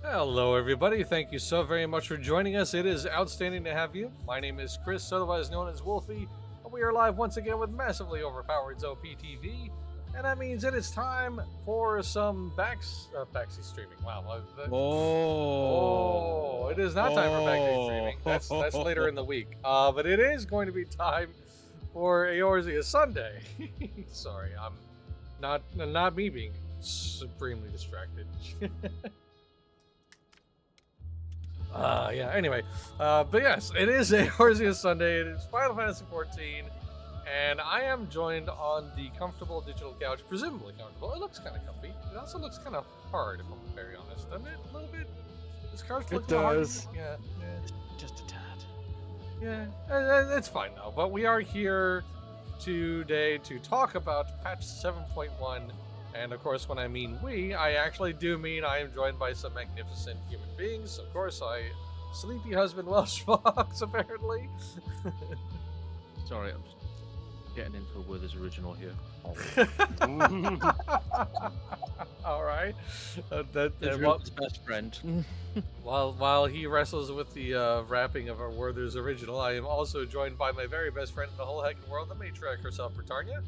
Hello, everybody. Thank you so very much for joining us. It is outstanding to have you. My name is Chris, otherwise known as Wolfie, and we are live once again with massively overpowered OPTV. And that means it is time for some backseat streaming. Wow. It is not time for backseat streaming. That's later in the week. But it is going to be time for Eorzea Sunday. Sorry, I'm not me being supremely distracted. Anyway. But yes, it is Eorzea Sunday. It is Final Fantasy XIV. And I am joined on the comfortable digital couch, presumably comfortable. It looks kind of comfy. It also looks kind of hard, if I'm very honest, doesn't it? A little bit. This couch looks hard. Yeah. Just a tad. Yeah, it's fine though. But we are here today to talk about patch 7.1. And of course, when I mean we, I actually do mean I am joined by some magnificent human beings. Of course, sleepy husband Welsh Fox, apparently. Sorry, I'm just getting into a Withers original here. All right. His best friend. while he wrestles with the wrapping of our Werther's original, I am also joined by my very best friend in the whole heckin' world, the matriarch herself, Britannia.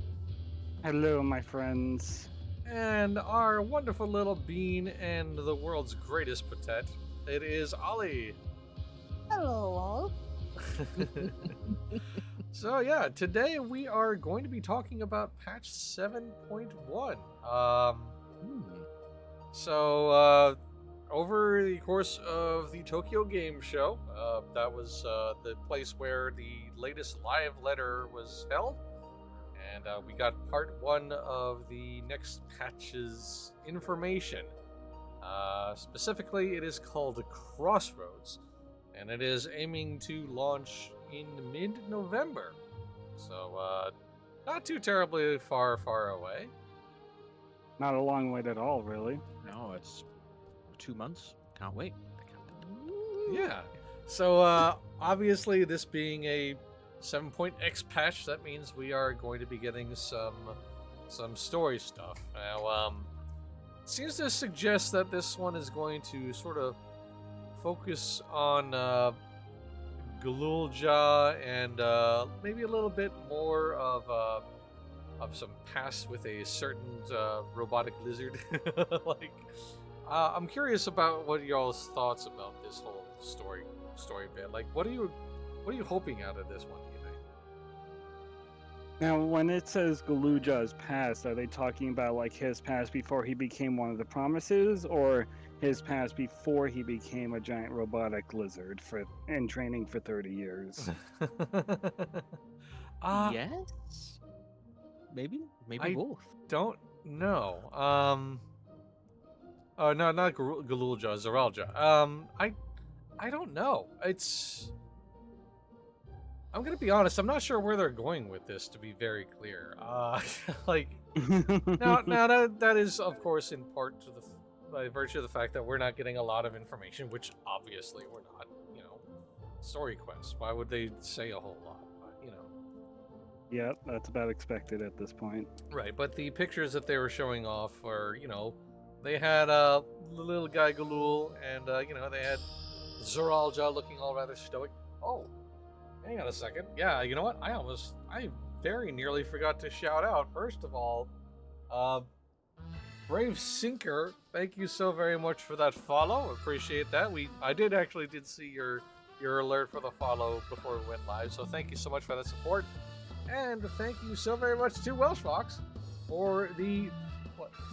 Hello, my friends. And our wonderful little bean and the world's greatest potet, it is Ollie. Hello, all. So yeah, today we are going to be talking about patch 7.1. Over the course of the Tokyo Game Show, that was the place where the latest live letter was held, and we got part 1 of the next patch's information. Specifically, it is called Crossroads, and it is aiming to launch in mid-November, so not too terribly far away. Not a long wait at all, really. No, it's 2 months. Can't wait. Yeah. So obviously, this being a 7.x patch, that means we are going to be getting some story stuff. Now, it seems to suggest that this one is going to sort of focus on Galulja and maybe a little bit more of some past with a certain robotic lizard. I'm curious about what y'all's thoughts about this whole story bit. Like, what are you hoping out of this one? Do you think? Now, when it says Galulja's past, are they talking about like his past before he became one of the promises, or his past before he became a giant robotic lizard in training for 30 years? Yes? Maybe both. Don't know. Oh no, not Galulja, Zaralja. I don't know. I'm gonna be honest. I'm not sure where they're going with this. To be very clear, now that is of course in part by virtue of the fact that we're not getting a lot of information, which obviously we're not. Story quests. Why would they say a whole lot? Yep, that's about expected at this point. Right, but the pictures that they were showing off were, they had the little guy Galul, and they had Zaralja looking all rather stoic. Oh, hang on a second. Yeah, you know what? I very nearly forgot to shout out. First of all, Brave Sinker, thank you so very much for that follow. Appreciate that. I did see your alert for the follow before we went live, so thank you so much for that support. And thank you so very much to Welsh Fox for the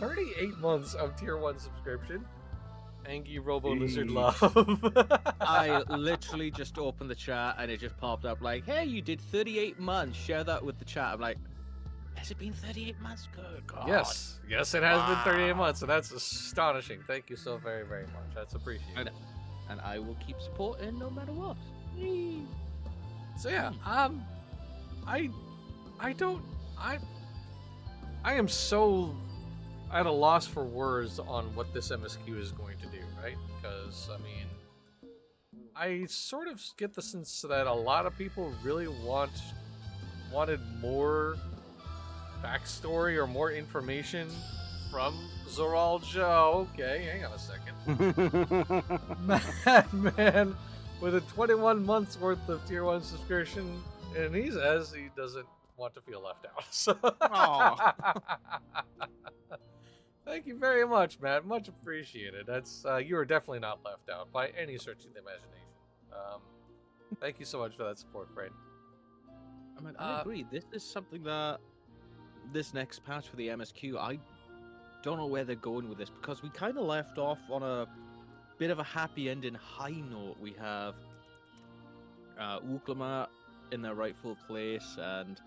38 months of Tier 1 subscription. Angie Robo Lizard Love. I literally just opened the chat and it just popped up like, hey, you did 38 months. Share that with the chat. I'm like, has it been 38 months? Good God. Yes, it has been 38 months, and that's astonishing. Thank you so very, very much. That's appreciated. And I will keep supporting no matter what. So yeah, I am so at a loss for words on what this MSQ is going to do, right? Because, I sort of get the sense that a lot of people really wanted more backstory or more information from Zoralja. Okay, hang on a second. Madman with a 21 months worth of tier 1 subscription, and he says he doesn't want to feel left out. So thank you very much, Matt. Much appreciated. That's you are definitely not left out by any stretch of the imagination. Thank you so much for that support, friend. I mean, I agree. This is something that this next patch for the MSQ, I don't know where they're going with this, because we kind of left off on a bit of a happy ending high note. We have Uklama in their rightful place, and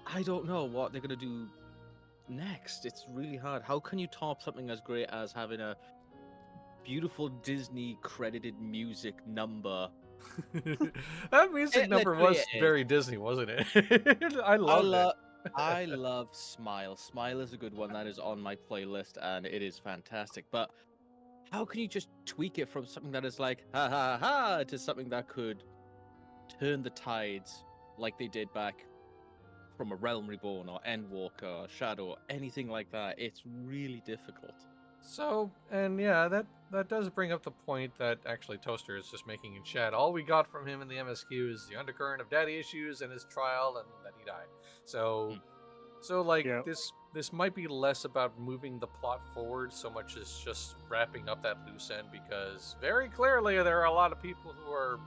I don't know what they're going to do next. It's really hard. How can you top something as great as having a beautiful Disney credited music number? That music number was literally very Disney, wasn't it? I loved it. I love Smile. Smile is a good one that is on my playlist, and it is fantastic. But how can you just tweak it from something that is like ha ha ha to something that could turn the tides like they did back from a Realm Reborn or Endwalker or Shadow, anything like that? It's really difficult. So, and yeah, that does bring up the point that actually Toaster is just making in chat. All we got from him in the MSQ is the undercurrent of daddy issues and his trial, and that he died. So, like Yeah. this might be less about moving the plot forward so much as just wrapping up that loose end, because very clearly there are a lot of people who are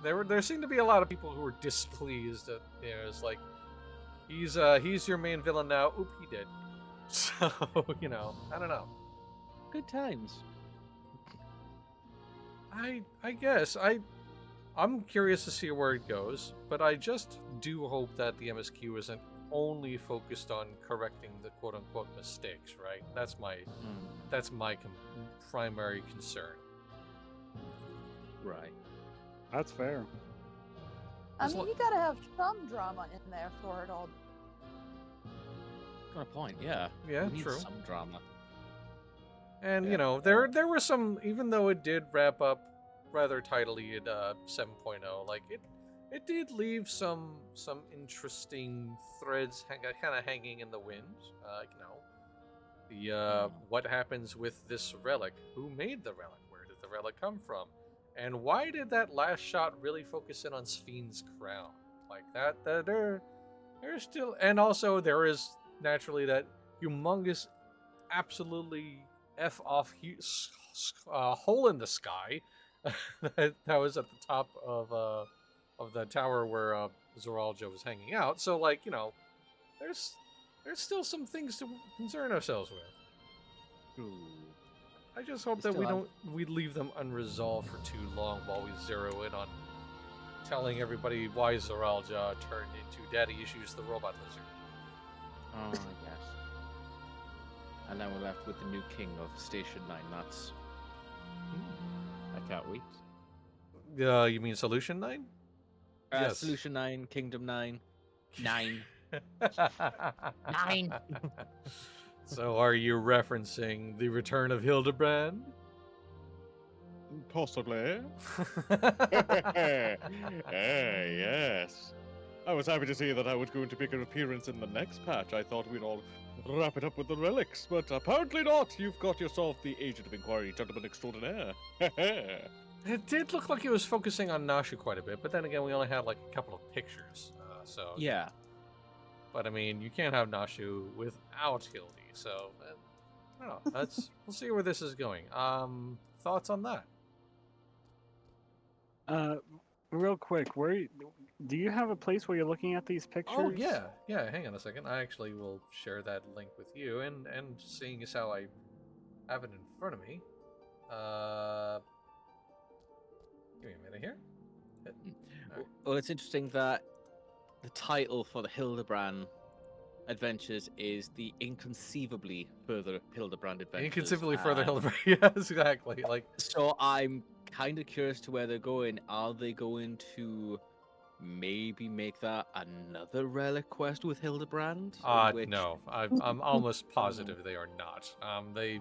there seem to be a lot of people who are displeased at, you know, it's like he's your main villain now. Oop, he did. So, you know, I don't know. Good times. I guess I'm curious to see where it goes, but I just do hope that the MSQ isn't only focused on correcting the quote-unquote mistakes, right? That's my primary concern. Right. That's fair. I mean, you gotta have some drama in there for it all. Got a point, yeah. Yeah, We need true. some drama. And Yeah. you know, there were some, even though it did wrap up rather tidily at 7.0, like it did leave some interesting threads kind of hanging in the wind. You know, the what happens with this relic? Who made the relic? Where did the relic come from? And why did that last shot really focus in on Sphyn's crown? Like that there's still, and also there is naturally that humongous, absolutely f off hole in the sky that was at the top of the tower where Zoralja was hanging out. So, like, you know, there's still some things to concern ourselves with. Ooh. I just hope that we leave them unresolved for too long while we zero in on telling everybody why Zoralja turned into Daddy Issues the Robot Lizard. Oh, yes. And then we're left with the new king of Station 9. That's... I can't wait. You mean Solution 9? Yes. Solution 9, Kingdom 9. 9. 9. So are you referencing the return of Hildebrand? Possibly. Yes. I was happy to see that I was going to make an appearance in the next patch. I thought we'd all wrap it up with the relics, but apparently not. You've got yourself the Agent of Inquiry, Gentleman Extraordinaire. It did look like it was focusing on Nashu quite a bit, but then again, we only had like a couple of pictures. So Yeah. But I mean, you can't have Nashu without Hildy, so I don't know. We'll see where this is going. Thoughts on that? Real quick, do you have a place where you're looking at these pictures? Oh yeah. Hang on a second. I actually will share that link with you, and seeing as how I have it in front of me, give me a minute here. Well, it's interesting that the title for the Hildebrand Adventures is the Inconceivably Further Hildebrand Adventures. Inconceivably further Hildebrand. Yes, exactly. Like, so I'm kind of curious to where they're going. Are they going to maybe make that another relic quest with Hildebrand? No. I'm almost positive they are not.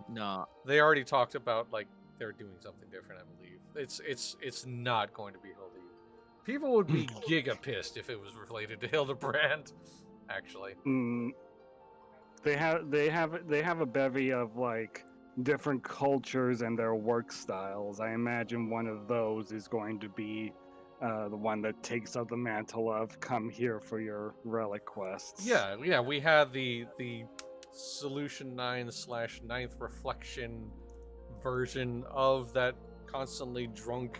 No. They already talked about, like, they're doing something different, I believe. It's not going to be Hildy. People would be giga pissed if it was related to Hildebrand, actually. they have a bevy of like different cultures and their work styles. I imagine one of those is going to be the one that takes up the mantle of "come here for your relic quests." Yeah, we had the Solution 9/9th Reflection version of that constantly drunk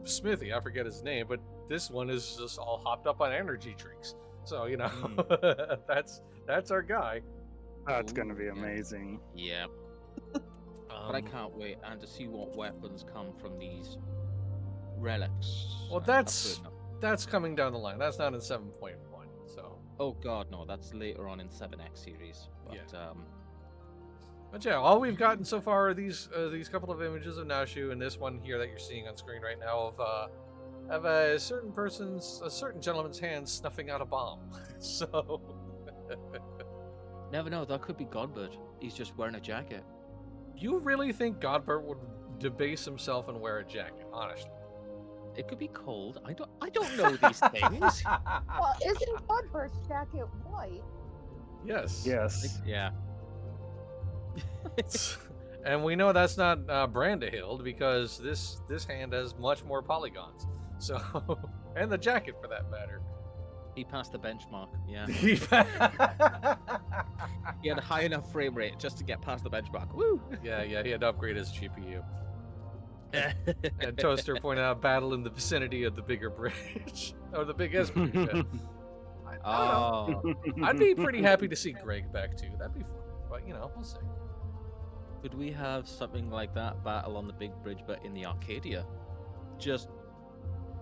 Smithy. I forget his name, but this one is just all hopped up on energy drinks. So that's our guy. That's gonna be Ooh, amazing. Yeah, but I can't wait and to see what weapons come from these relics. Well, that's coming down the line. That's not in 7.1. So. Oh god, no, that's later on in 7X series. But Yeah. But yeah, all we've gotten so far are these couple of images of Nashu and this one here that you're seeing on screen right now of a certain gentleman's hand snuffing out a bomb. So never know, that could be Godbird. He's just wearing a jacket. you really think Godbert would debase himself and wear a jacket? Honestly, It could be cold. I don't know these things. Well, isn't Godbert's jacket white? Yes. Yes. Yeah. And we know that's not Brandahild because this hand has much more polygons. So, and the jacket for that matter. He passed the benchmark. Yeah. He He had a high enough frame rate just to get past the benchmark. Woo! yeah, he had to upgrade his GPU. And Toaster pointed out battle in the vicinity of the bigger bridge. Or the biggest bridge. Yeah. I don't know. I'd be pretty happy to see Greg back too. That'd be fun. But we'll see. Could we have something like that battle on the big bridge, but in the Arcadia? Just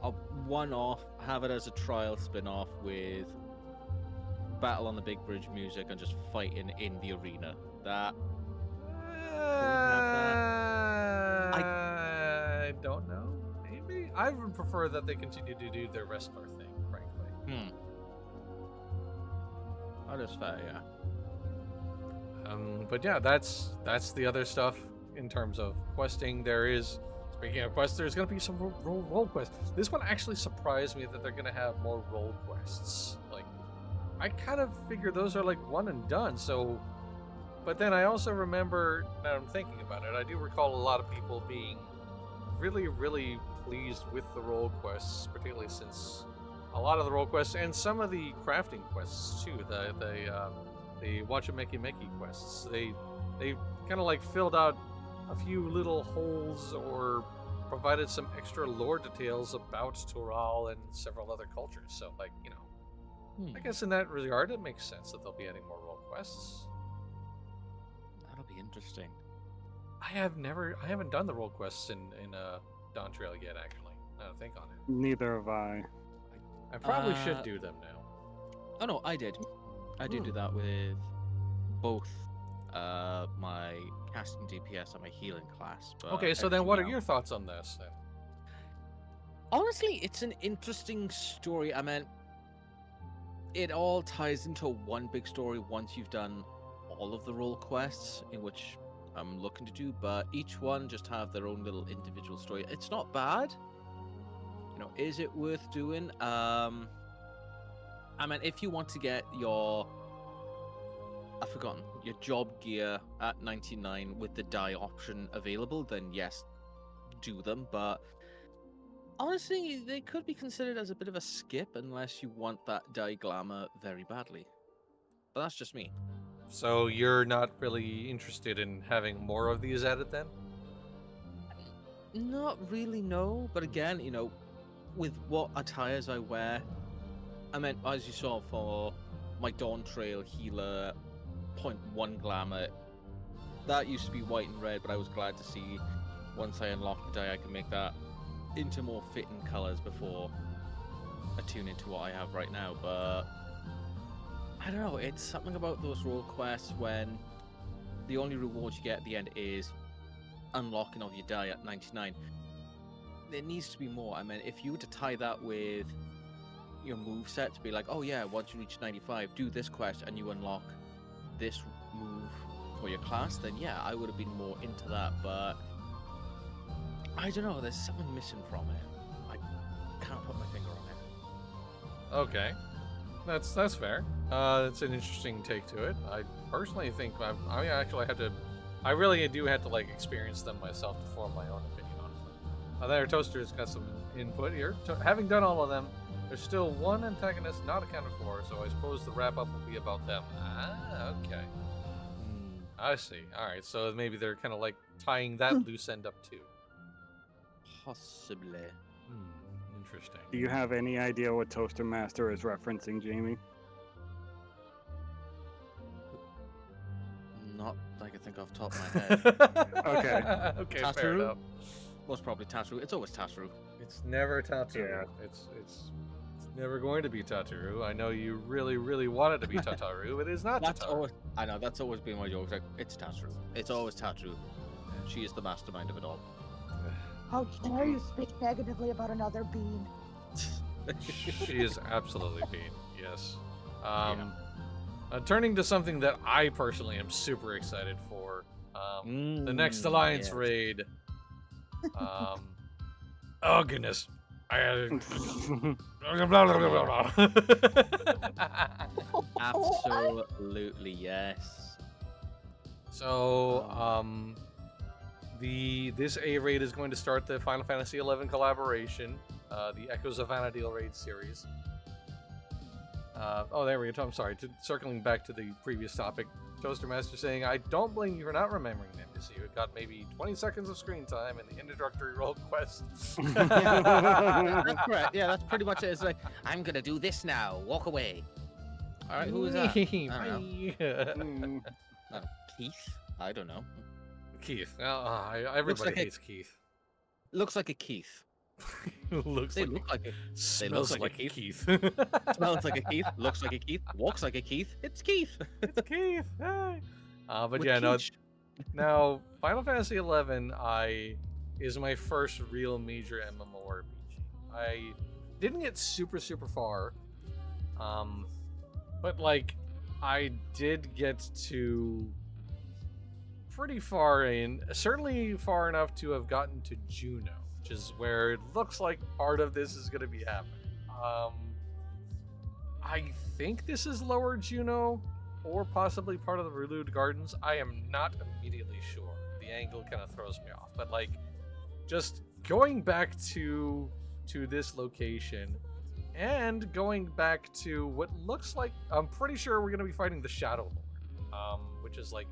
a one-off, have it as a trial spin-off with battle on the big bridge music and just fighting in the arena. That I don't know. Maybe I would prefer that they continue to do their wrestler thing, frankly. that is fair, yeah. But yeah, that's the other stuff in terms of questing. Speaking of quests, there's going to be some role quests. This one actually surprised me that they're going to have more role quests. Like, I kind of figured those are like one and done. So, but then I also remember, now I'm thinking about it, I do recall a lot of people being really, really pleased with the role quests, particularly since a lot of the role quests and some of the crafting quests too. The Wachameki quests. They kind of like filled out a few little holes or provided some extra lore details about Tural and several other cultures. So I guess in that regard it makes sense that they'll be adding more role quests. That'll be interesting. I haven't done the role quests in Dawn Trail yet, actually. Now to think on it. Neither have I. I probably should do them now. Oh no, I did. I did do that with both my casting DPS and my healing class. But Okay, so then what are everything your else- thoughts on this then? Honestly, it's an interesting story. I mean, it all ties into one big story once you've done all of the role quests, in which I'm looking to do, but each one just have their own little individual story. It's not bad. Is it worth doing? I mean, if you want to get your job gear at 99 with the dye option available, then yes, do them. But honestly, they could be considered as a bit of a skip unless you want that dye glamour very badly. But that's just me. So you're not really interested in having more of these added then? Not really, no. But again, with what attires I wear, I mean, as you saw for my Dawn Trail healer 0.1 glamour, that used to be white and red, but I was glad to see once I unlocked the dye, I can make that into more fitting colors before I tune into what I have right now. But I don't know, it's something about those role quests when the only reward you get at the end is unlocking of your dye at 99. There needs to be more. I mean, if you were to tie that with your move set to be like, oh yeah, once you reach 95, do this quest and you unlock this move for your class, then yeah, I would have been more into that. But I don't know, there's something missing from it. I can't put my finger on it. Okay. That's fair. It's an interesting take to it. I personally think I really do have to like experience them myself to form my own opinion on it. There, Toaster's got some input here. Having done all of them, there's still one antagonist not accounted for, so I suppose the wrap up will be about them. Ah, okay. I see. All right, so maybe they're kind of like tying that loose end up too. Possibly. Interesting. Do you have any idea what Toaster Master is referencing, Jamie? Not that I can think off the top of my head. Okay. Okay, fair Tattoo? enough. Was probably Tattoo. It's always Tattoo. It's never Tataru. Yeah. It's never going to be Tataru. I know you really, really want it to be Tataru. It is not That's Tataru. always. I know that's always been my joke. Like, it's Tattoo. It's always Tattoo. She is the mastermind of it all. How dare you speak negatively about another being? She is absolutely Bean. Yes. Turning to something that I personally am super excited for. The next Alliance yes. raid. Oh goodness. Absolutely yes. So, this A raid is going to start the Final Fantasy XI collaboration, the Echoes of Vana'diel raid series. Oh, there we go. I'm sorry. Circling back to the previous topic, Toaster Master saying, "I don't blame you for not remembering them. You see, it got maybe 20 seconds of screen time in the introductory role quest." That's correct. Yeah, that's pretty much it. It's like, I'm gonna do this now. Walk away. All right, who is that? I don't know. Keith? I don't know. Keith. Everybody like a- hates Keith. Looks like a Keith. Looks They like look like a smells look like like a Keith. smells like a Keith. Looks like a Keith. Walks like a Keith. It's Keith. It's Keith. Hey. But With yeah, no. quiche. Now, Final Fantasy XI is my first real major MMORPG. I didn't get super far, but like I did get to pretty far in, certainly far enough to have gotten to Juno, which is where it looks like part of this is going to be happening. I think this is Lower Juno, or possibly part of the Relude Gardens. I am not immediately sure. The angle kind of throws me off, but like, just going back to this location, and going back to what looks like, I'm pretty sure we're going to be fighting the Shadow Lord, which is like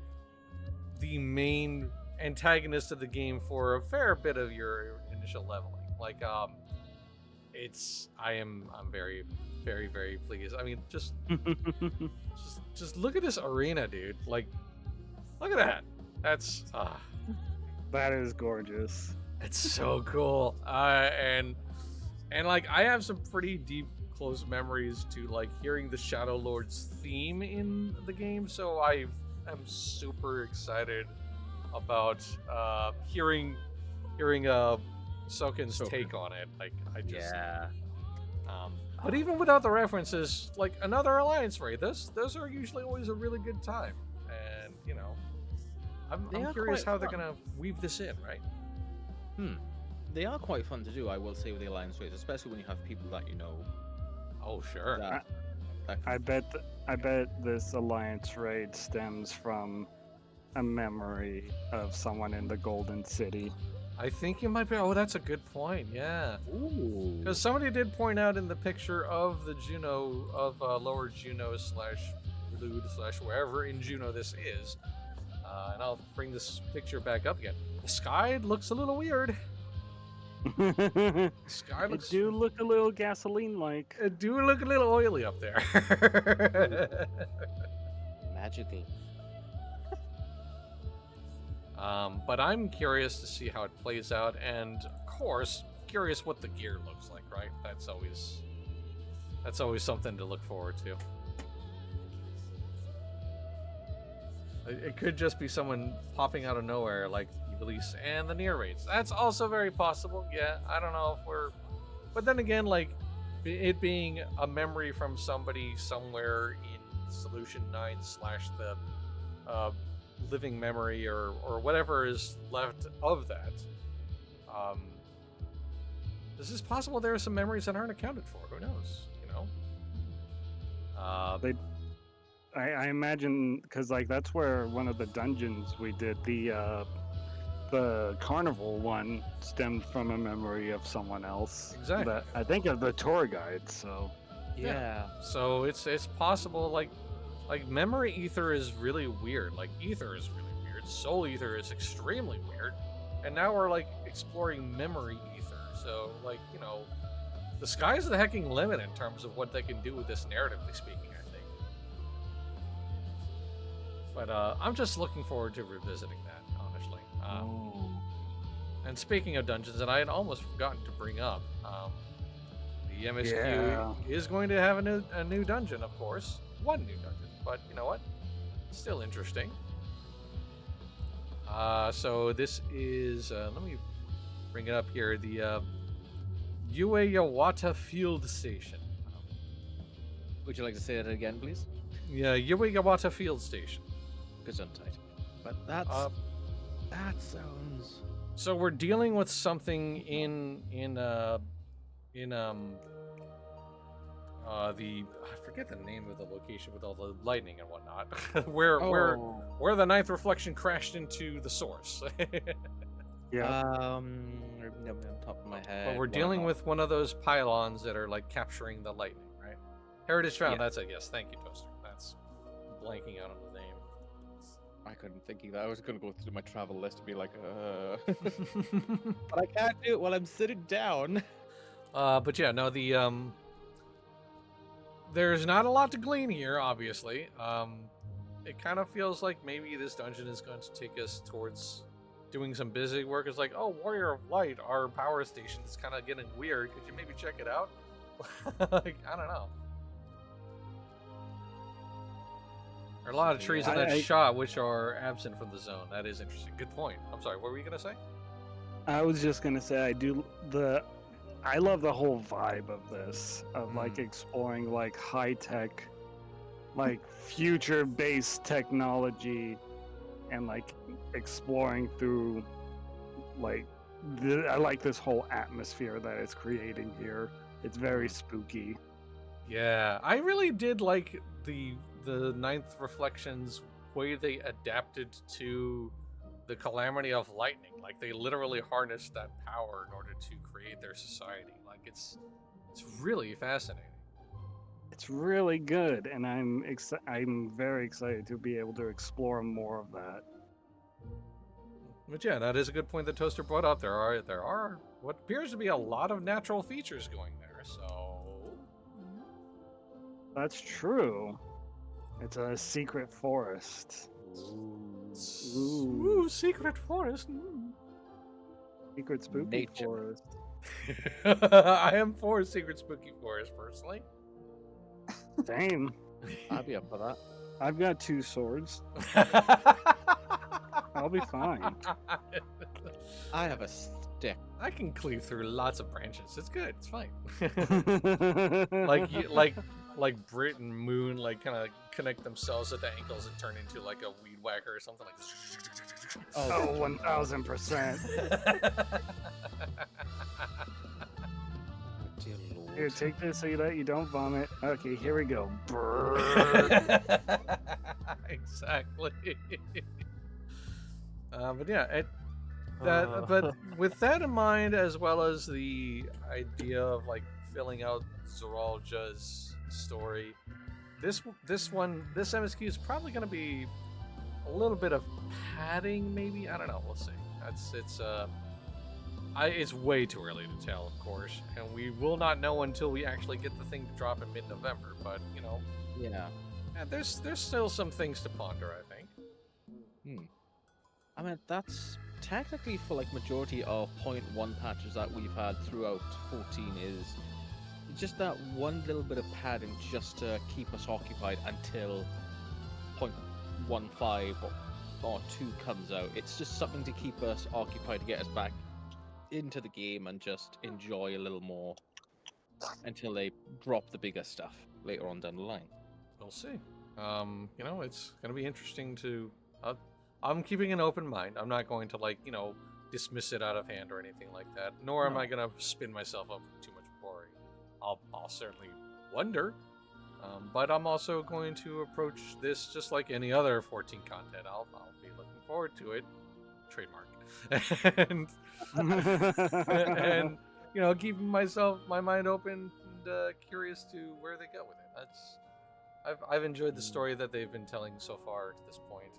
the main antagonist of the game for a fair bit of your initial leveling. Like, I'm very pleased. I mean, just look at this arena, dude. Like, look at that. That's That is gorgeous. it's so cool. And like, I have some pretty deep, close memories to like hearing the Shadow Lord's theme in the game. So I am super excited about hearing Soken's take on it. Like, I just Yeah. But even without the references, like another Alliance raid, those are usually always a really good time. And you know, I'm They are curious quite how they're fun. gonna weave this in, right? They are quite fun to do, I will say, with the Alliance raids, especially when you have people that you know. Oh sure. That I bet this Alliance raid stems from a memory of someone in the Golden City. I think you might be. Oh, that's a good point. Yeah, Ooh. because somebody did point out in the picture of the Juno of Lower Juno / Relude / wherever in Juno this is, and I'll bring this picture back up again. The sky looks a little weird. Sky It looks. do look a little gasoline-like. It do look a little oily up there. Magical. But I'm curious to see how it plays out, and of course, curious what the gear looks like. Right? That's always something to look forward to. It could just be someone popping out of nowhere, like Yblis and the near raids. That's also very possible. Yeah, I don't know if we're, but then again, like it being a memory from somebody somewhere in Solution 9 / the living memory or whatever is left of that. This is possible. There are some memories that aren't accounted for. Who knows? You know. They, I imagine, because like that's where one of the dungeons we did, the carnival one, stemmed from a memory of someone else. Exactly. That I think of the tour guide. So Yeah. So it's possible, like memory ether is really weird. Like ether is really weird. Soul ether is extremely weird. And now we're like exploring memory ether. So like, the sky's the hecking limit in terms of what they can do with this, narratively speaking, I think. But I'm just looking forward to revisiting that, honestly. And speaking of dungeons, and I had almost forgotten to bring up, the MSQ is going to have a new dungeon, of course. One new dungeon, but you know what? Still interesting. So this is, let me bring it up here, the Ueyawata Field Station. Would you like to say that again, please? Yeah, Ueyawata Field Station. Gesundheit. But that sounds. So we're dealing with something in the I forget the name of the location with all the lightning and whatnot, where the ninth reflection crashed into the source. yeah, On top of my head. But we're dealing with one of those pylons that are like capturing the lightning, right? Heritage found. Yeah. That's it. Yes, thank you, Toaster. That's blanking out on the name. I couldn't think of that. I was going to go through my travel list and be like, but I can't do it while I'm sitting down. But yeah, no, there's not a lot to glean here, obviously. It kind of feels like maybe this dungeon is going to take us towards doing some busy work. It's like, oh, Warrior of Light, our power station is kind of getting weird. Could you maybe check it out? Like, I don't know. There are a lot of trees in that shot which are absent from the zone. That is interesting. Good point. I'm sorry, what were you going to say? I was just gonna say I love the whole vibe of this, of like exploring like high tech, like future based technology, and like exploring through like I like this whole atmosphere that it's creating here. It's very spooky. Yeah, I really did like the Ninth Reflections way they adapted to the calamity of lightning. Like they literally harnessed that power in order to create their society. Like it's really fascinating. It's really good, and I'm very excited to be able to explore more of that. But yeah, that is a good point that Toaster brought up. There are what appears to be a lot of natural features going there. So That's true. It's a secret forest. Ooh, secret forest. Secret spooky Nature. forest. I am for secret spooky forest personally. Same. I'd be up for that. I've got 2 swords. I'll be fine. I have a stick. I can cleave through lots of branches. It's good. It's fine. like like Brit and Moon, like kind of connect themselves at the ankles and turn into like a weed whacker or something like this. Oh, 1000%. Dear Lord. Here, take this so that you don't vomit. Okay, here we go. Exactly. But yeah, but with that in mind, as well as the idea of like filling out Zoralja's story, this MSQ is probably going to be a little bit of padding, maybe. I don't know. We'll see. It's way too early to tell, of course, and we will not know until we actually get the thing to drop in mid-November. But Yeah. there's still some things to ponder, I think. I mean, that's technically for like majority of 0.1 patches that we've had throughout 14 is just that one little bit of padding just to keep us occupied until 0.15 or 2 comes out. It's just something to keep us occupied, to get us back into the game and just enjoy a little more until they drop the bigger stuff later on down the line. We'll see. It's going to be interesting to... I'm keeping an open mind. I'm not going to, dismiss it out of hand or anything like that. Nor am I going to spin myself up with too much worry. I'll certainly wonder. But I'm also going to approach this just like any other 14 content. I'll be looking forward to it. Trademark. and and keeping my mind open and curious to where they go with it. I've enjoyed the story that they've been telling so far to this point,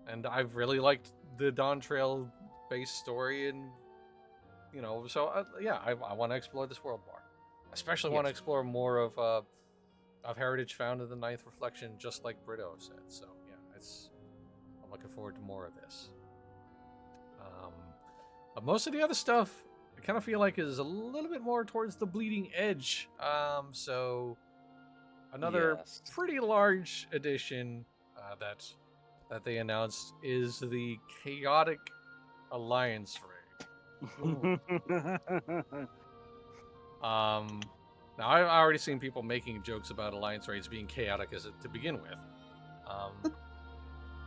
and I've really liked the Dawn Trail based story, and so yeah, I want to explore this world more. Especially want to explore more of heritage found in the Ninth Reflection, just like Brito said. So yeah, I'm looking forward to more of this. But most of the other stuff, I kind of feel like is a little bit more towards the bleeding edge. So another pretty large addition that they announced is the Chaotic Alliance raid. Now I've already seen people making jokes about Alliance raids being chaotic to begin with.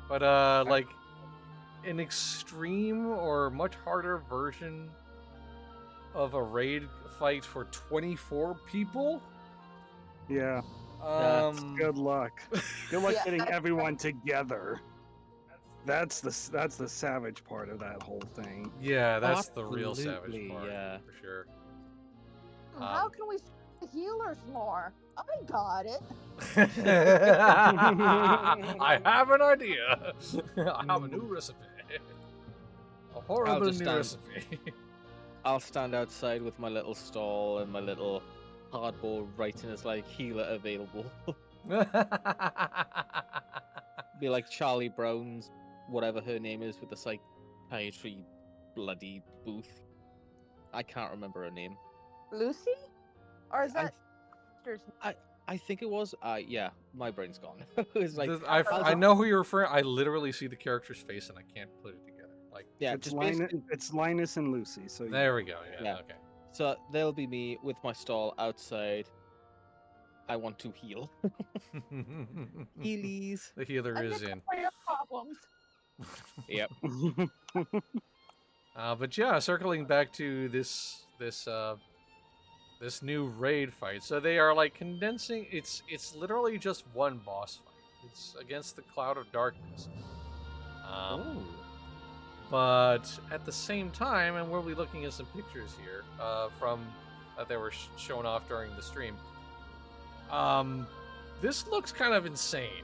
But like an extreme or much harder version of a raid fight for 24 people? Yeah. Good luck. Good luck getting everyone together. That's the savage part of that whole thing. Yeah, that's the real savage part. Yeah, for sure. How can we the healers more? I got it. I have an idea. I have a new recipe. A horrible new recipe. I'll stand outside with my little stall and my little cardboard writing as like healer available. Be like Charlie Brown's, whatever her name is, with the psychiatry bloody booth. I can't remember her name. Lucy? Or is that I think it was. Yeah, my brain's gone. It's like I know who you're referring. I literally see the character's face and I can't put it together. Like it's Linus and Lucy. So there we go. Yeah. Okay. So there'll be me with my stall outside. I want to heal. Healies. The healer is in. Problems. Yep. But yeah, circling back to this new raid fight. So they are like condensing. It's literally just one boss fight. It's against the Cloud of Darkness. But at the same time, and we'll be looking at some pictures here from that they were shown off during the stream. This looks kind of insane.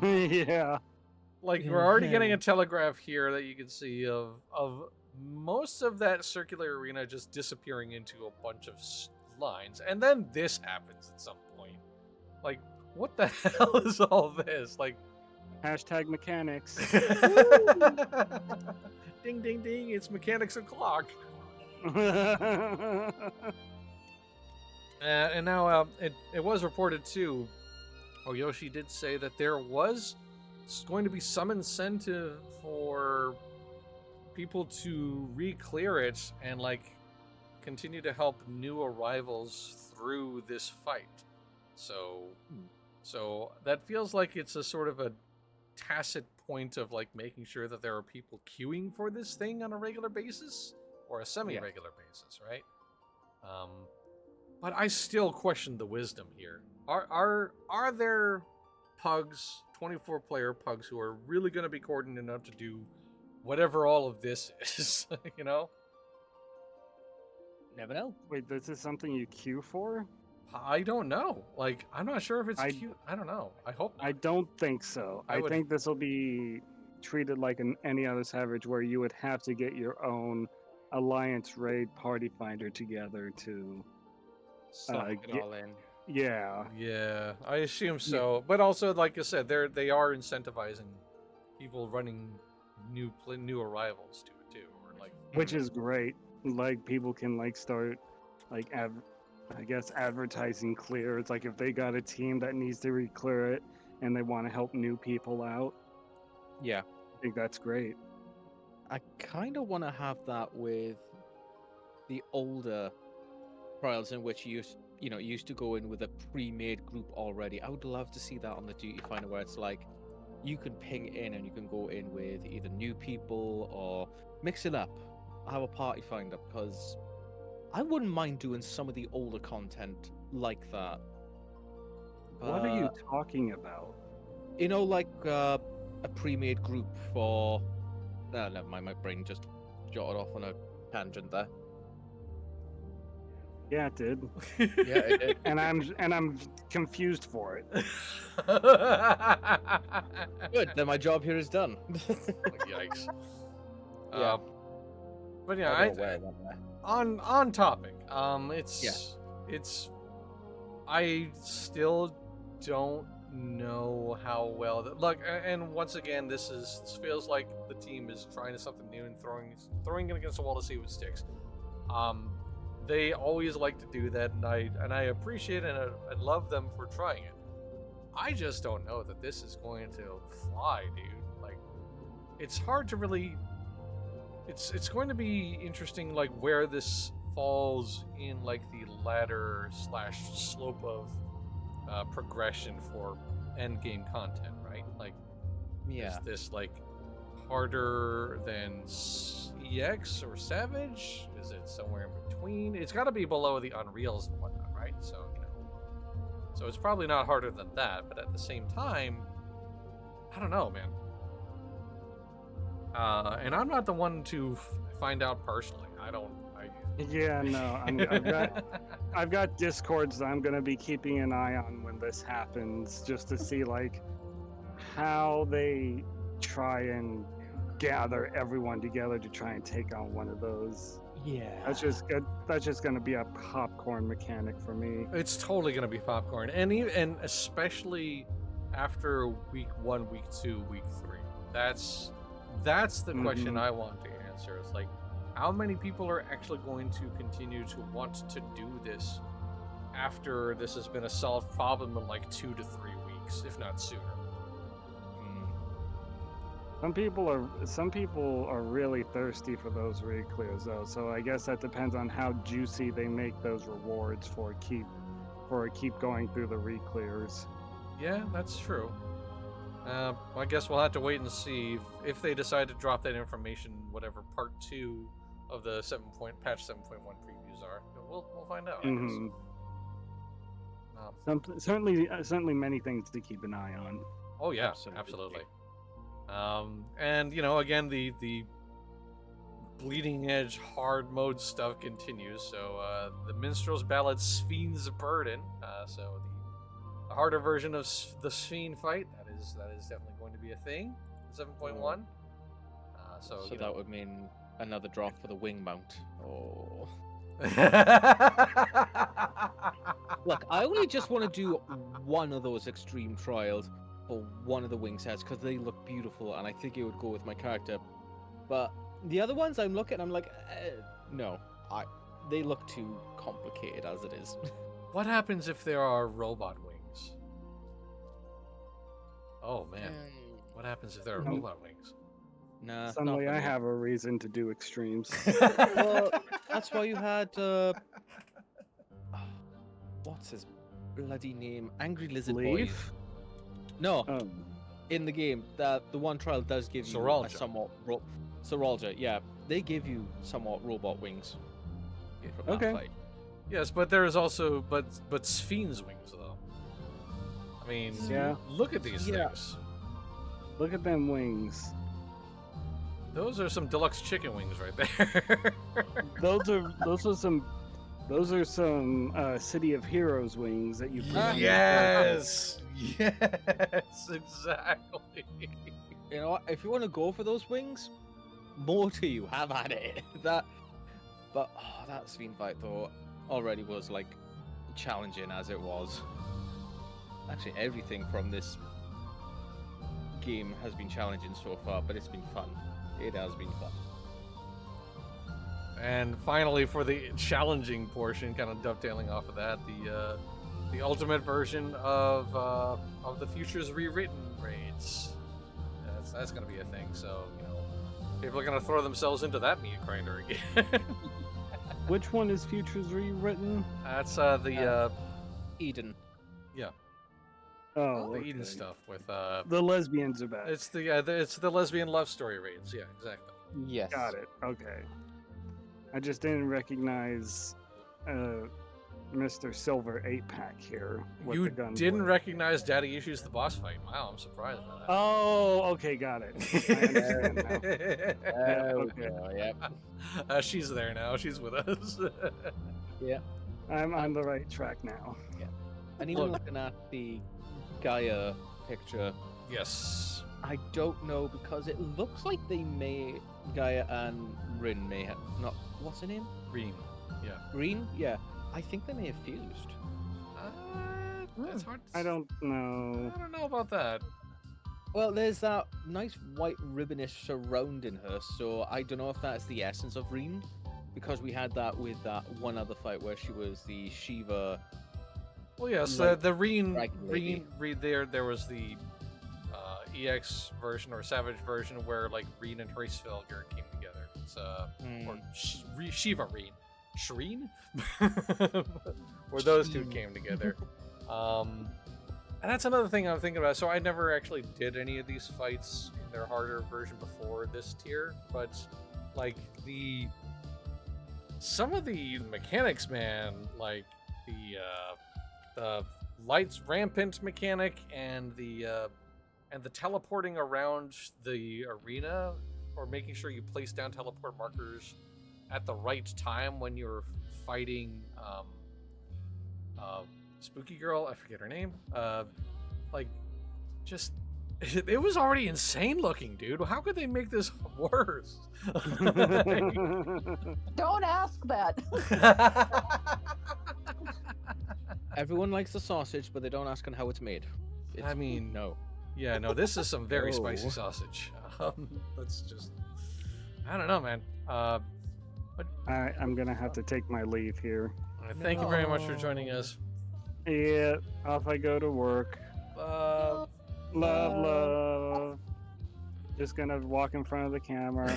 Yeah. Like we're already getting a telegraph here that you can see of most of that circular arena just disappearing into a bunch of lines, and then this happens at some point. Like, what the hell is all this? Like, hashtag mechanics. Ding ding ding! It's mechanics o'clock. And now it was reported too. Yoshi did say that there was going to be some incentive for people to re-clear it and like continue to help new arrivals through this fight. So that feels like it's a sort of a tacit point of like making sure that there are people queuing for this thing on a regular basis or a semi-regular basis, right? But I still question the wisdom here. Are there pugs, 24-player pugs, who are really going to be coordinated enough to do whatever all of this is? You know? Never know. Wait, this is something you queue for? I don't know. Like, I'm not sure if it's cute. I don't know. I hope not. I don't think so. I think this will be treated like any other Savage, where you would have to get your own Alliance raid party finder together to suck it all in. Yeah. Yeah, I assume so. Yeah. But also, like I said, they are incentivizing people running new arrivals to it too, or like, which is great. Like, people can like start like I guess advertising clear. It's like if they got a team that needs to re-clear it and they want to help new people out. Yeah, I think that's great. I kind of want to have that with the older trials in which you used to go in with a pre-made group already. I would love to see that on the Duty Finder, where it's like you can ping in and you can go in with either new people or mix it up. Have a party finder, because I wouldn't mind doing some of the older content like that. What are you talking about? You know, like a pre-made group for. Never mind. My brain just jotted off on a tangent there. Yeah, it did. Yeah, it did. And I'm confused for it. Good. Then my job here is done. Yikes. Yeah. But yeah, I don't know where I went there. on topic. I still don't know how well look, and once again, this feels like the team is trying something new and throwing it against the wall to see what sticks. They always like to do that, and I appreciate and love them for trying it. I just don't know that this is going to fly, dude. Like, it's hard to really. It's going to be interesting, like where this falls in like the ladder / slope of progression for end game content, right? Like, Yeah. is this like harder than EX or Savage? Is it somewhere in between? It's got to be below the Unreals and whatnot, right? So so it's probably not harder than that, but at the same time, I don't know, man. And I'm not the one to find out personally. Yeah, no, I've got Discords that I'm gonna be keeping an eye on when this happens, just to see like how they try and gather everyone together to try and take on one of those. Yeah. That's just good. That's just gonna be a popcorn mechanic for me. It's totally gonna be popcorn, and especially after week 1, week 2, week 3. That's the question I want to answer. It's like, how many people are actually going to continue to want to do this after this has been a solved problem in like 2 to 3 weeks, if not sooner? Some people are really thirsty for those re-clears though, so I guess that depends on how juicy they make those rewards for keep going through the re-clears. Yeah, that's true. I guess we'll have to wait and see if they decide to drop that information, whatever part 2 of the patch 7.1 previews are. We'll find out. I guess. Certainly many things to keep an eye on. Oh yeah, absolutely. And again, the bleeding edge hard mode stuff continues. So the Minstrel's Ballad Spheen's Burden. So the harder version of the Sphene fight. That is definitely going to be a thing. 7.1. So that would mean another drop for the wing mount. Oh. Look, I only just want to do one of those extreme trials for one of the wing sets because they look beautiful and I think it would go with my character. But the other ones I'm looking, I'm like, no, they look too complicated as it is. What happens if there are robot wings? Oh man, what happens if there are robot wings? Nah. Suddenly I have a reason to do extremes. Well, that's why you had what's his bloody name? Angry Lizard Boy. Leaf? No. In the game, the one trial does give you a somewhat Soralja, yeah. They give you somewhat robot wings. From that fight. Yes, but there is also but Sphene's wings though. I mean, look at these things. Look at them wings. Those are some deluxe chicken wings right there. those are some City of Heroes wings that you put on. Yes, exactly. You know what? If you want to go for those wings, more to you. Have at it. That Sphene fight though already was like challenging as it was. Actually, everything from this game has been challenging so far, but it's been fun. It has been fun. And finally, for the challenging portion, kind of dovetailing off of that, the ultimate version of the Futures Rewritten raids. That's going to be a thing. So people are going to throw themselves into that meat grinder again. Which one is Futures Rewritten? That's the Eden. Yeah. Oh, the Eden stuff with the lesbians are back. It's the lesbian love story raids. Yeah, exactly. Yes. Got it. Okay. I just didn't recognize Mr. Silver 8-pack here with You the gun. didn't recognize Daddy Issues the boss fight. Wow, I'm surprised by that. Oh, okay, got it. I understand now. There we okay. go, yep. She's there now. She's with us. I'm on the right track now. And even Look. looking at the Gaia picture, Yes. I don't know because it looks like Gaia and Rin may have not. What's her name? Reen. Yeah. Rin? Yeah. I think they may have fused. That's hard to I don't know. I don't know about that. Well, there's that nice white ribbonish surrounding her, so I don't know if that's the essence of Rin, because we had that with that one other fight where she was the Shiva. Well, yes, Like the Reen, dragon lady. there was the EX version or Savage version where like Reen and Hraesvelgr came together. It's or Shiva Reen, Shreen, where those two came together. And that's another thing I'm thinking about. So I never actually did any of these fights in their harder version before this tier, but like some of the mechanics, man, like the lights rampant mechanic and the teleporting around the arena, or making sure you place down teleport markers at the right time when you're fighting Spooky Girl, I forget her name. Like, just it was already insane looking, dude. How could they make this worse? Don't ask that. Everyone likes the sausage, but they don't ask on how it's made. I mean, no. Yeah, no, this is some very Oh. spicy sausage. That's just, I don't know, man. I'm gonna have to take my leave here. Thank you very much for joining us. Yeah, off I go to work. Love. Just gonna walk in front of the camera.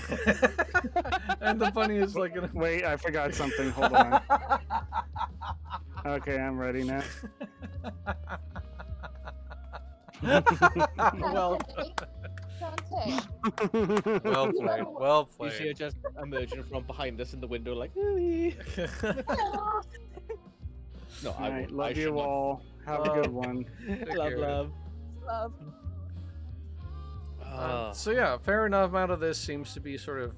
And the funniest, like, Wait, I forgot something. Hold on. Okay, I'm ready now. well, Dante. well played. Well You see her played. just emerging from behind us in the window, like. No, All I right, won't. I love should you not. all. Have a good one. Take Love, care. love. Love. So yeah, fair enough amount of this seems to be sort of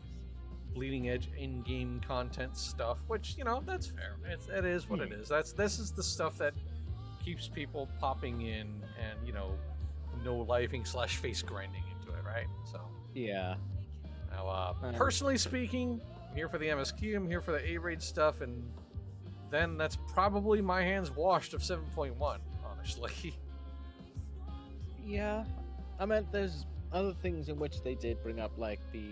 bleeding edge in-game content stuff, which, you know, that's fair. It is what it is. This is the stuff that keeps people popping in and, you know, no lifing / face grinding into it, right? So Yeah. now, personally speaking, I'm here for the MSQ, I'm here for the A-Raid stuff, and then that's probably my hands washed of 7.1, honestly. Yeah. I meant there's other things in which they did bring up, like the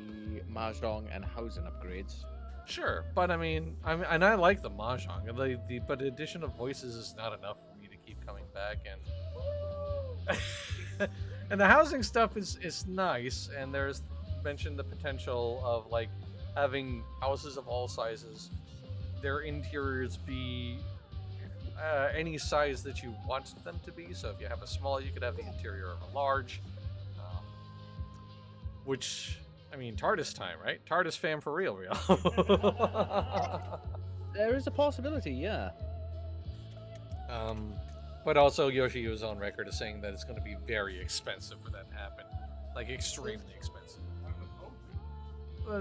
mahjong and housing upgrades. Sure, but I mean, and I like the mahjong. But the addition of voices is not enough for me to keep coming back, and and the housing stuff is nice. And there's mentioned the potential of like having houses of all sizes, their interiors be any size that you want them to be. So if you have a small, you could have the interior of a large. Which, I mean, TARDIS time, right? TARDIS fam for real. There is a possibility, yeah. But also Yoshi was on record as saying that it's going to be very expensive for that to happen. Like, extremely expensive.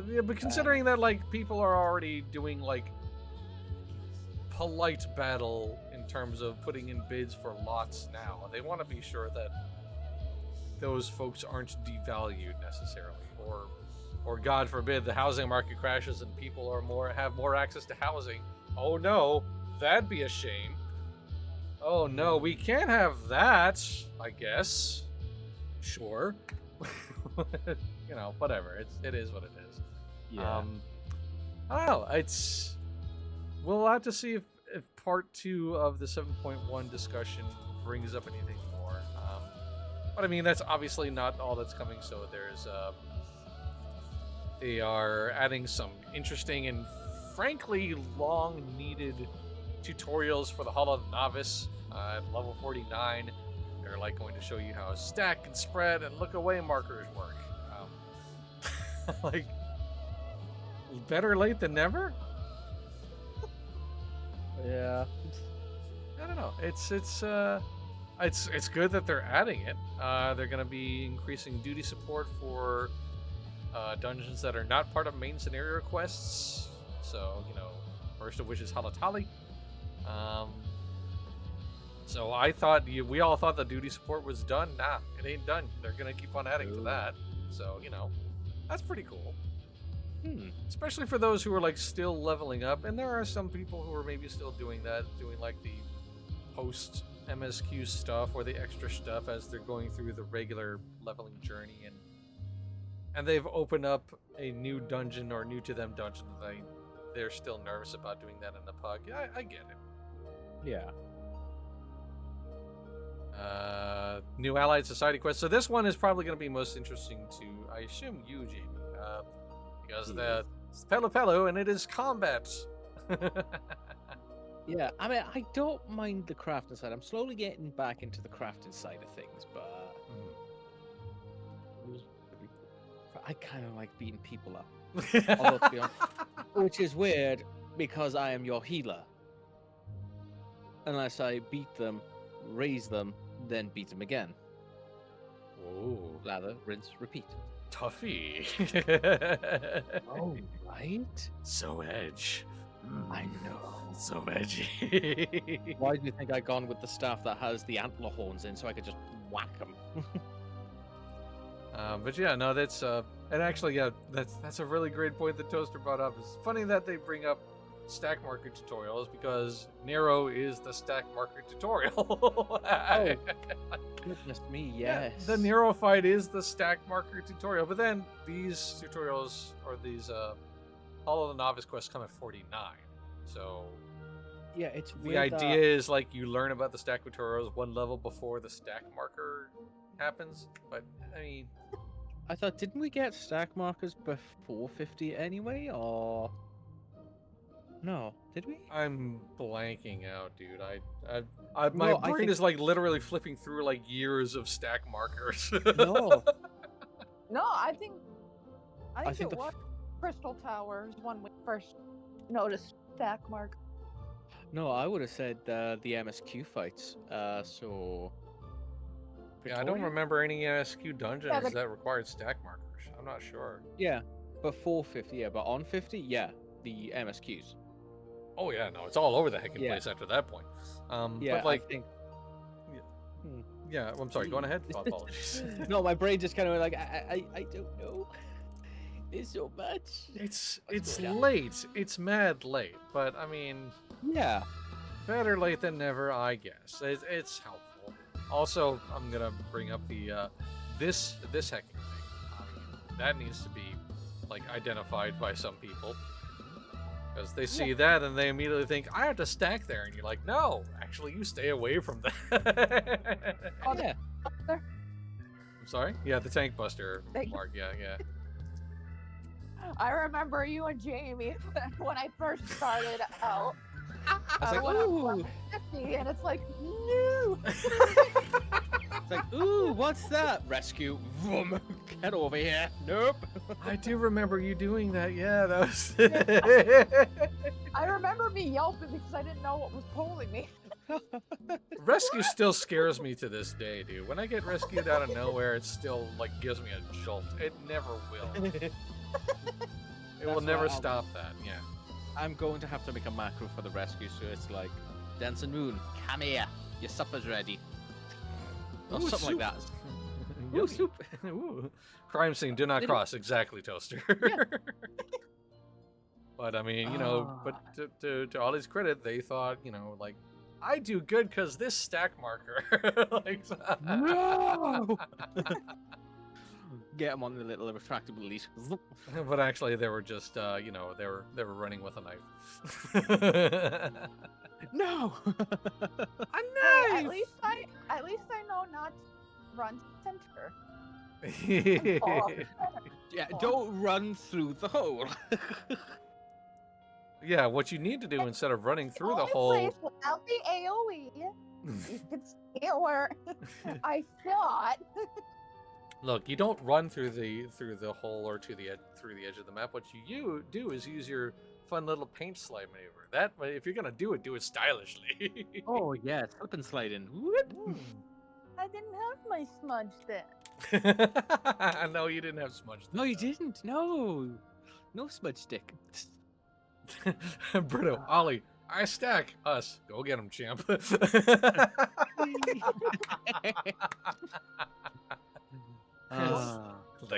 Yeah, but considering that, like, people are already doing, like, polite battle in terms of putting in bids for lots now, they want to be sure that those folks aren't devalued necessarily, or God forbid the housing market crashes and people have more access to housing. Oh no, that'd be a shame. Oh no, we can't have that, I guess. Sure. You know, whatever. It is what it is. Yeah. I don't know. We'll have to see if part 2 of the 7.1 discussion brings up anything more. But I mean, that's obviously not all that's coming. So there's they are adding some interesting and frankly long-needed tutorials for the Hall of the Novice at level 49. They're like going to show you how stack and spread and look away markers work. Like, better late than never. Yeah. I don't know. It's good that they're adding it. They're going to be increasing duty support for dungeons that are not part of main scenario quests. So, first of which is Halatali. So I thought we all thought the duty support was done. Nah, it ain't done. They're gonna keep on adding to that. So that's pretty cool. Especially for those who are like still leveling up, and there are some people who are maybe still doing that, doing like the post MSQ stuff or the extra stuff as they're going through the regular leveling journey, and they've opened up a new dungeon or new to them dungeon. They're still nervous about doing that in the pug. I get it. Yeah. New Allied Society quest. So this one is probably going to be most interesting to, I assume, you, Jamie, because it's Pelu and it is combat. Yeah, I mean, I don't mind the crafting side. I'm slowly getting back into the crafting side of things, but I kind of like beating people up. Although, to be honest, which is weird because I am your healer. Unless I beat them, raise them, then beat them again. Whoa. Lather, rinse, repeat. Toughy. Oh, right? So edge. I know. So edgy. Why do you think I gone with the staff that has the antler horns in so I could just whack them? But yeah, no, that's and actually, yeah, that's a really great point that Toaster brought up. It's funny that they bring up stack marker tutorials because Nero is the stack marker tutorial. Oh, goodness me, yes. Yeah, the Nero fight is the stack marker tutorial, but then these tutorials or these all of the novice quests come at 49. So yeah, it's the weird idea is like you learn about the stack tutorials one level before the stack marker happens. But I mean, I thought, didn't we get stack markers before 50 anyway, or no? Did we? I'm blanking out, dude. My brain is like literally flipping through like years of stack markers. No. No, I think I think it was Crystal Towers when we first noticed stack mark. No, I would have said the MSQ fights. So. Yeah, I don't Victoria? remember any SQ dungeons Yeah, that required stack markers. I'm not sure. Yeah, before 50, yeah, but on 50, yeah, the MSQs. Oh yeah, no, it's all over the heckin' Yeah. place after that point. Yeah, but like, I think. yeah, I'm sorry. Go on ahead. Apologies. No, my brain just kind of like I don't know. It's so much. It's Yeah. late. It's mad late. But I mean, Yeah. better late than never, I guess. It's helpful. Also, I'm gonna bring up the this hacking thing. I mean, that needs to be like identified by some people because they see that and they immediately think I have to stack there, and you're like, no, actually, you stay away from that. Oh, Yeah. I'm sorry. Yeah, the tank buster, Mark. Yeah. I remember you and Jamie when I first started out. I was like, when I was ooh. 50, and it's like, no. It's like, ooh, what's that? Rescue. Vroom. Get over here. Nope. I do remember you doing that. Yeah, that was. I remember me yelping because I didn't know what was pulling me. Rescue still scares me to this day, dude. When I get rescued out of nowhere, it still like gives me a jolt. It never will. It will That's never why stop that. Yeah. I'm going to have to make a macro for the rescue, so it's like, Dancing Moon, come here. Your supper's ready. Or Ooh, something soup. like that. Ooh, Yummy. soup. Ooh. Crime scene, do not Did it- cross. Exactly, Toaster. Yeah. But I mean, but to Ollie's credit, they thought, like, I do good because this stack marker. Like, No! Get him on the little retractable leash. but actually, they were just, they were running with a knife. No! A Hey, at knife. least I know not to run center. Yeah, don't run through the hole. Yeah, what you need to do instead of running through the Only hole. place without the AOE. You can see it where I shot. Look, you don't run through the hole or through the edge of the map. What you do is use your fun little paint slide maneuver. That if you're gonna do it stylishly. Oh yeah, slip and slide in. Whoop. I didn't have my smudge then. No, you didn't have smudge. No, you didn't. No smudge stick. Brito, Ollie, I stack us. Go get him, champ. They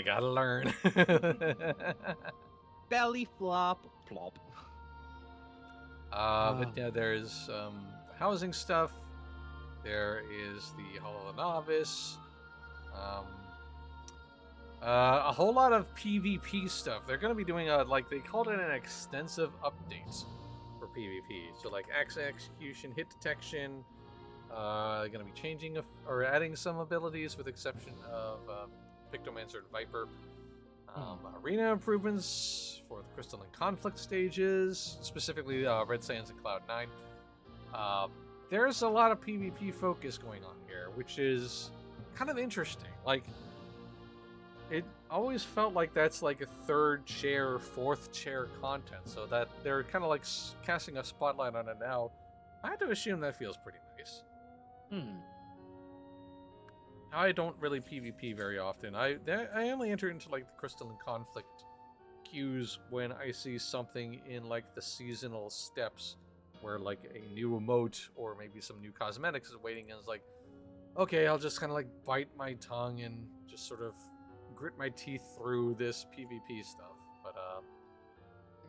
gotta learn. Belly flop, plop. But yeah, there's housing stuff. There is the Hall of the Novice. A whole lot of PvP stuff. They're going to be doing like they called it an extensive update for PvP. So like axe execution, hit detection. They're going to be changing or adding some abilities, with exception of Pictomancer and Viper. Arena improvements for the Crystalline Conflict stages, specifically Red Sands and Cloud9. There's a lot of PvP focus going on here, which is kind of interesting. Like, it always felt like that's like a third chair, fourth chair content, so that they're kind of like casting a spotlight on it now. I have to assume that feels pretty nice. I don't really PvP very often. I only enter into like the Crystalline Conflict queues when I see something in like the seasonal steps, where like a new emote or maybe some new cosmetics is waiting, and it's like, okay, I'll just kind of like bite my tongue and just sort of grit my teeth through this PvP stuff. But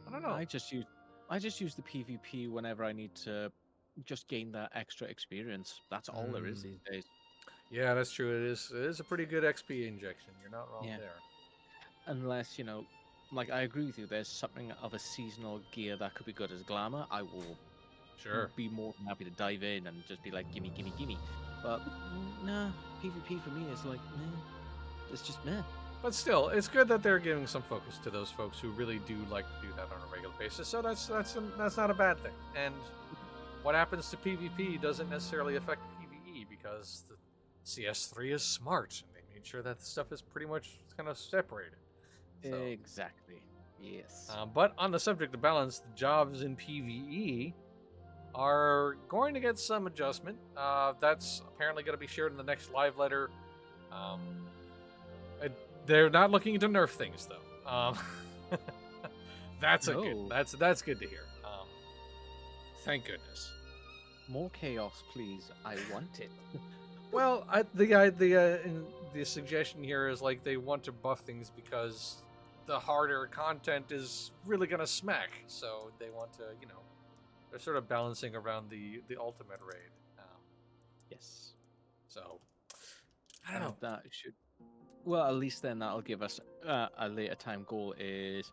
I don't know. I just use the PvP whenever I need to just gain that extra experience. That's all there is these days. Yeah, that's true. It is a pretty good XP injection. You're not wrong there. Unless, like, I agree with you, there's something of a seasonal gear that could be good as glamour, I will be more than happy to dive in and just be like, gimme, gimme, gimme. But, nah, PvP for me is like, meh. It's just meh. But still, it's good that they're giving some focus to those folks who really do like to do that on a regular basis. So that's not a bad thing. And what happens to PvP doesn't necessarily affect PvE, because the CS3 is smart, and they made sure that the stuff is pretty much kind of separated. So, exactly. Yes. But on the subject of balance, the jobs in PvE are going to get some adjustment. That's apparently going to be shared in the next live letter. They're not looking to nerf things, though. That's good to hear. Thank goodness. More chaos, please. I want it. Well, the suggestion here is like they want to buff things because the harder content is really gonna smack. So they want to, they're sort of balancing around the ultimate raid. Yes. So I don't know. That should. Well, at least then that'll give us a later time goal is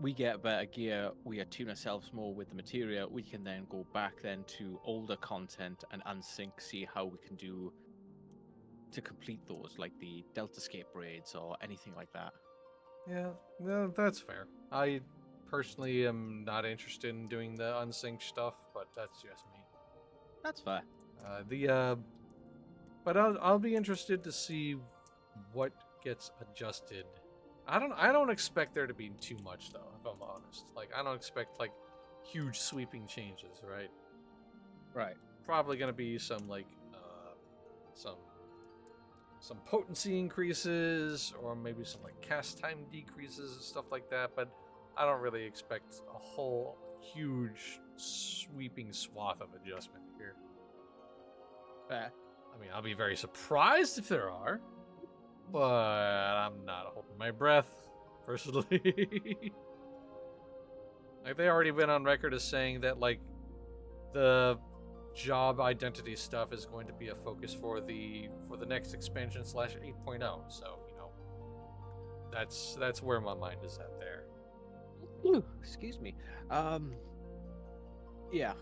we get better gear, we attune ourselves more with the materia, we can then go back then to older content and unsync, see how we can do to complete those, like the Deltascape raids or anything like that. Yeah, no, that's fair. I personally am not interested in doing the unsynced stuff, but that's just me. That's fair. But I'll be interested to see what gets adjusted. I don't expect there to be too much, though, if I'm honest. Like, I don't expect like huge sweeping changes, right? Right. Probably gonna be some like some potency increases, or maybe some like cast time decreases and stuff like that, but I don't really expect a whole huge sweeping swath of adjustment here. Fair. I mean, I'll be very surprised if there are, but I'm not holding my breath, personally. Like, they already been on record as saying that, like, the job identity stuff is going to be a focus for the next expansion / 8.0. So, that's where my mind is at there. Ooh, excuse me. Yeah.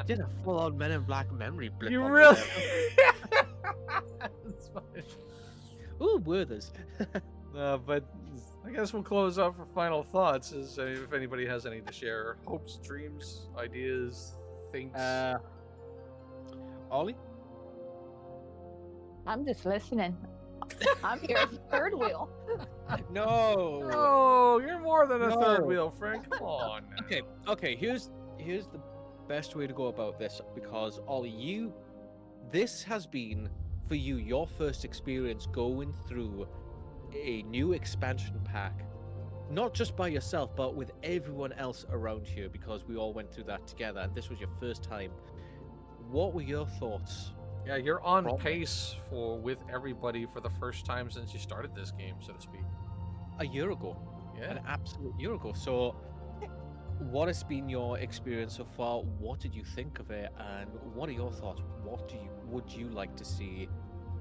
Did a full-on Men in Black memory blip. You on really? there. That's fine. Ooh, Werther's. But I guess we'll close off for final thoughts. If anybody has any to share, hopes, dreams, ideas, thinks. Ollie? I'm just listening. I'm here as a third wheel. No. Oh, you're more than a third No. wheel, Frank. Come on. Now. Okay. Here's the best way to go about this, because Ollie, this has been for you your first experience going through a new expansion pack, not just by yourself, but with everyone else around here, because we all went through that together, and this was your first time. What were your thoughts? Yeah, you're on Problem. pace with everybody for the first time since you started this game, so to speak. A year ago. Yeah. An absolute year ago. So, what has been your experience so far? What did you think of it? And what are your thoughts? What would you like to see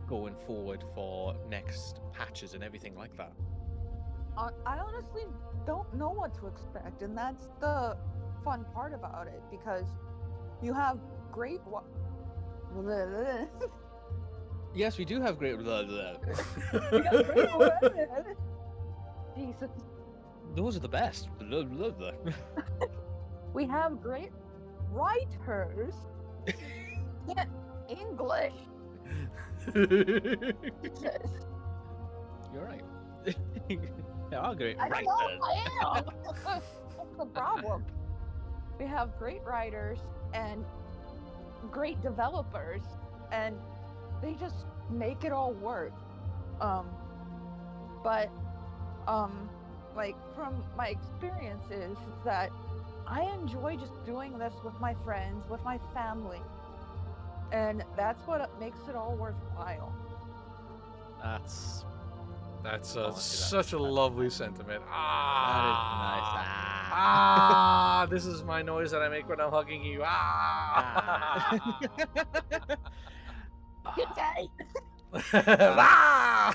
going forward for next patches and everything like that? I honestly don't know what to expect, and that's the fun part about it, because you have great. Yes, we do have great. You got great Jesus. Those are the best. We have great writers. Yet English. Jesus. You're right. They are great I writers. know I am. That's the problem. We have great writers and great developers, and they just make it all work. But like from my experiences, is that I enjoy just doing this with my friends, with my family, and that's what makes it all worthwhile. That's Such a lovely sentiment. that This is my noise that I make when I'm hugging you. Ah. Good day. Ah.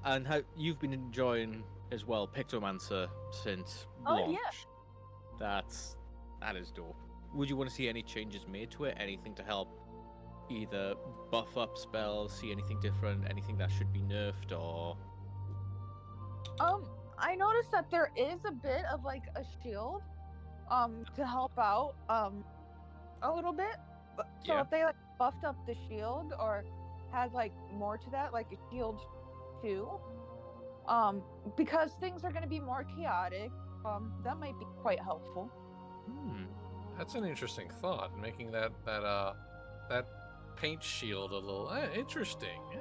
And how you've been enjoying as well Pictomancer since Oh, launch. yeah. That is dope. Would you want to see any changes made to it? Anything to help either buff up spells, see anything different, anything that should be nerfed, or I noticed that there is a bit of like a shield to help out a little bit. So Yeah. if they like buffed up the shield or had like more to that, like a shield 2, because things are going to be more chaotic, that might be quite helpful. That's an interesting thought, making that paint shield a little interesting. Yeah.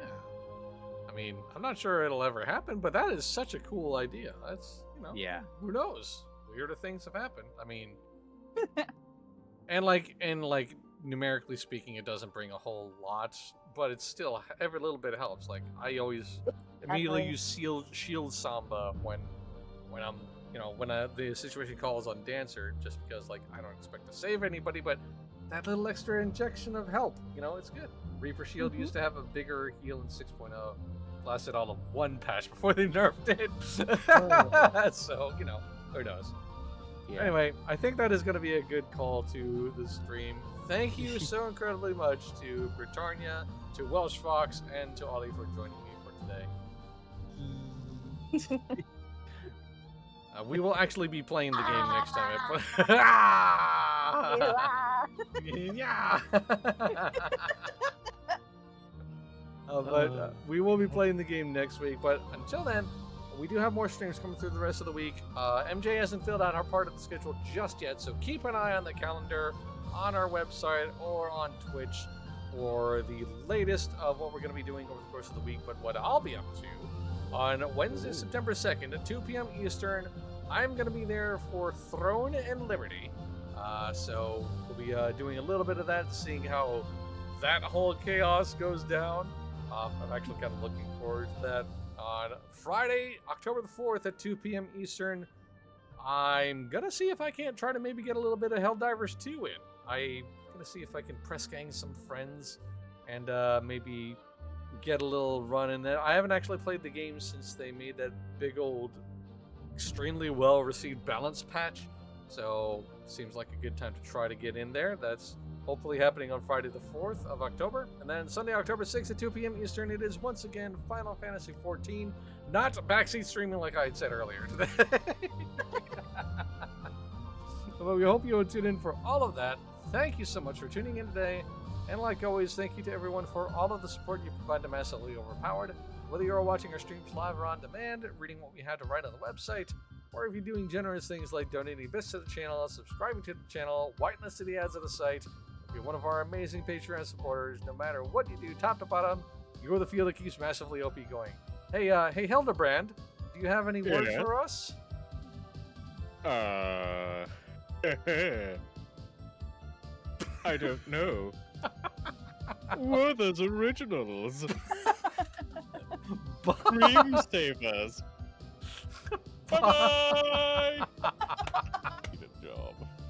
I mean, I'm not sure it'll ever happen, but that is such a cool idea. That's, yeah. who knows? Weirder things have happened. I mean, and like numerically speaking, it doesn't bring a whole lot, but it's still every little bit helps. Like I always immediately use shield Samba when I'm when the situation calls on Dancer, just because like I don't expect to save anybody, but that little extra injection of help, it's good. Reaper Shield used to have a bigger heal in 6.0. Lasted all of one patch before they nerfed it. So, who knows? Yeah. Anyway, I think that is going to be a good call to the stream. Thank you so incredibly much to Britannia, to Welsh Fox, and to Ollie for joining me for today. We will actually be playing the game next time. Yeah. But we will be playing the game next week. But until then, we do have more streams coming through the rest of the week. MJ hasn't filled out our part of the schedule just yet, so keep an eye on the calendar on our website or on Twitch for the latest of what we're going to be doing over the course of the week. But what I'll be up to on Wednesday, September 2nd at 2 p.m. Eastern, I'm going to be there for Throne and Liberty. So we'll be doing a little bit of that, seeing how that whole chaos goes down. I'm actually kind of looking forward to that. On Friday, October the 4th at 2 p.m. Eastern, I'm going to see if I can't try to maybe get a little bit of Helldivers 2 in. I'm going to see if I can press gang some friends and maybe get a little run in there. I haven't actually played the game since they made that big old, extremely well-received balance patch. So, seems like a good time to try to get in there. That's hopefully happening on Friday the 4th of October. And then Sunday, October 6th at 2 p.m. Eastern, it is once again Final Fantasy XIV. Not backseat streaming like I had said earlier today. But we hope you will tune in for all of that. Thank you so much for tuning in today. And like always, thank you to everyone for all of the support you provide to Massively Overpowered. Whether you're watching our streams live or on demand, reading what we had to write on the website, or if you're doing generous things like donating bits to the channel, subscribing to the channel, whitelist to the ads of the site, if you're one of our amazing Patreon supporters, no matter what you do, top to bottom, you're the fuel that keeps Massively OP going. Hey, Hildebrand, do you have any words Yeah? for us? I don't know. Werther's Originals. Cream Savers. Bye-bye!